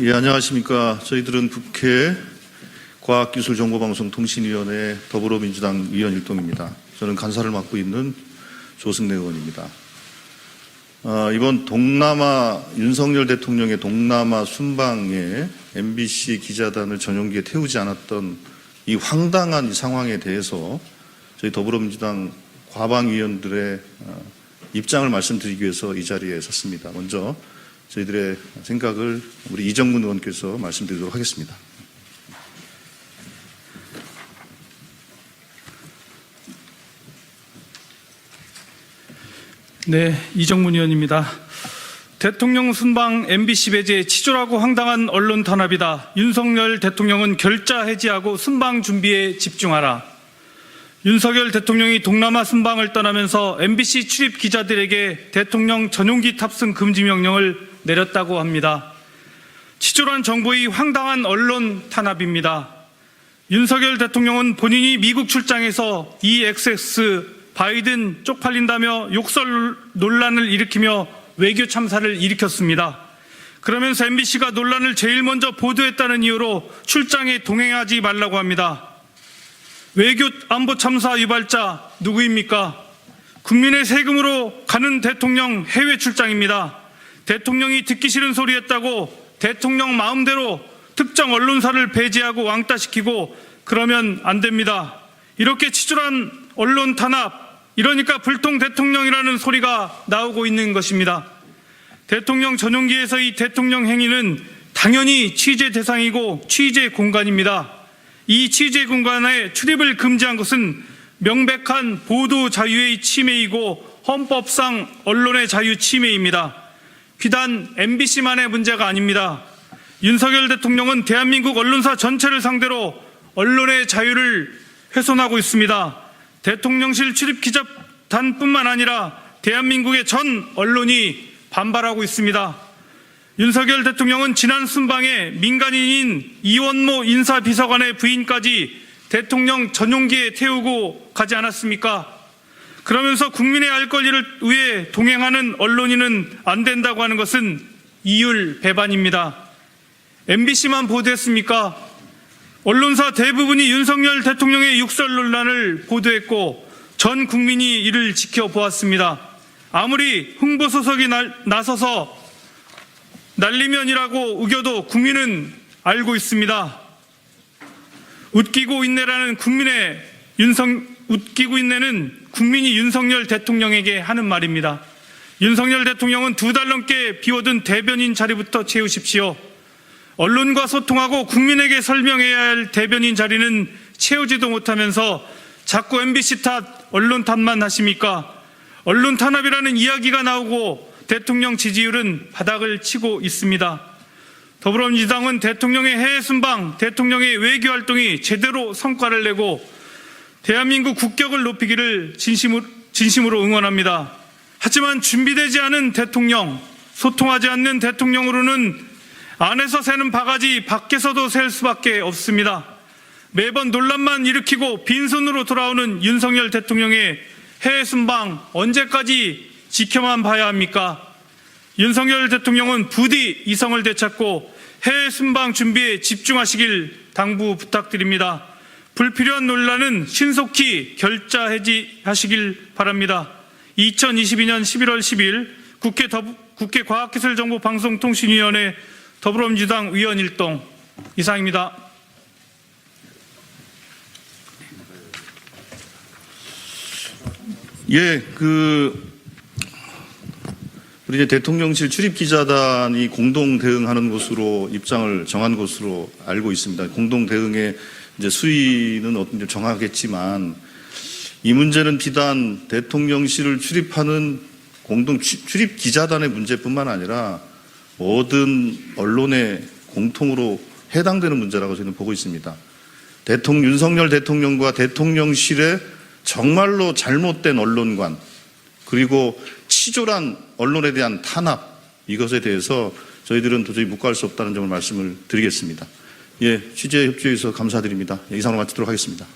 예, 안녕하십니까. 저희들은 국회 과학기술정보방송통신위원회 더불어민주당 위원 일동입니다. 저는 간사를 맡고 있는 조승래 의원입니다. 이번 윤석열 대통령의 동남아 순방에 MBC 기자단을 전용기에 태우지 않았던 이 황당한 이 상황에 대해서 저희 더불어민주당 과방위원들의 입장을 말씀드리기 위해서 이 자리에 섰습니다. 먼저 저희들의 생각을 우리 이정문 의원께서 말씀드리도록 하겠습니다. 네, 이정문 의원입니다. 대통령 순방 MBC 배제 치졸하고 황당한 언론 탄압이다. 윤석열 대통령은 결자 해지하고 순방 준비에 집중하라. 윤석열 대통령이 동남아 순방을 떠나면서 MBC 출입 기자들에게 대통령 전용기 탑승 금지 명령을 내렸다고 합니다. 치졸한 정부의 황당한 언론 탄압입니다. 윤석열 대통령은 본인이 미국 출장에서 EXX 바이든 쪽팔린다며 욕설 논란을 일으키며 외교 참사를 일으켰습니다. 그러면서 MBC가 논란을 제일 먼저 보도했다는 이유로 출장에 동행하지 말라고 합니다. 외교 안보 참사 유발자 누구입니까? 국민의 세금으로 가는 대통령 해외 출장입니다. 대통령이 듣기 싫은 소리 했다고 대통령 마음대로 특정 언론사를 배제하고 왕따시키고 그러면 안 됩니다. 이렇게 치졸한 언론 탄압, 이러니까 불통 대통령이라는 소리가 나오고 있는 것입니다. 대통령 전용기에서의 대통령 행위는 당연히 취재 대상이고 취재 공간입니다. 이 취재 공간에 출입을 금지한 것은 명백한 보도 자유의 침해이고 헌법상 언론의 자유 침해입니다. 비단 MBC만의 문제가 아닙니다. 윤석열 대통령은 대한민국 언론사 전체를 상대로 언론의 자유를 훼손하고 있습니다. 대통령실 출입 기자단뿐만 아니라 대한민국의 전 언론이 반발하고 있습니다. 윤석열 대통령은 지난 순방에 민간인인 이원모 인사비서관의 부인까지 대통령 전용기에 태우고 가지 않았습니까? 그러면서 국민의 알 권리를 위해 동행하는 언론인은 안 된다고 하는 것은 이율 배반입니다. MBC만 보도했습니까? 언론사 대부분이 윤석열 대통령의 욕설 논란을 보도했고 전 국민이 이를 지켜보았습니다. 아무리 홍보소속이 나서서 날리면이라고 우겨도 국민은 알고 있습니다. 웃기고 있네는 국민이 윤석열 대통령에게 하는 말입니다. 윤석열 대통령은 2달 넘게 비워둔 대변인 자리부터 채우십시오. 언론과 소통하고 국민에게 설명해야 할 대변인 자리는 채우지도 못하면서 자꾸 MBC 탓, 언론 탓만 하십니까? 언론 탄압이라는 이야기가 나오고 대통령 지지율은 바닥을 치고 있습니다. 더불어민주당은 대통령의 해외 순방, 대통령의 외교 활동이 제대로 성과를 내고 대한민국 국격을 높이기를 진심으로 응원합니다. 하지만 준비되지 않은 대통령, 소통하지 않는 대통령으로는 안에서 새는 바가지 밖에서도 셀 수밖에 없습니다. 매번 논란만 일으키고 빈손으로 돌아오는 윤석열 대통령의 해외 순방 언제까지 지켜만 봐야 합니까? 윤석열 대통령은 부디 이성을 되찾고 해외 순방 준비에 집중하시길 당부 부탁드립니다. 불필요한 논란은 신속히 결자 해지하시길 바랍니다. 2022년 11월 10일 국회 과학기술정보방송통신위원회 더불어민주당 위원 일동 이상입니다. 예, 우리 이제 대통령실 출입 기자단이 공동 대응하는 것으로 입장을 정한 것으로 알고 있습니다. 공동 대응의 이제 수위는 어떤지 정하겠지만 이 문제는 비단 대통령실을 출입하는 공동 출입 기자단의 문제뿐만 아니라 모든 언론의 공통으로 해당되는 문제라고 저는 보고 있습니다. 윤석열 대통령과 대통령실의 정말로 잘못된 언론관 그리고 치졸한 언론에 대한 탄압 이것에 대해서 저희들은 도저히 묵과할 수 없다는 점을 말씀을 드리겠습니다. 예, 취재 협조해 주셔서 감사드립니다. 이상으로 마치도록 하겠습니다.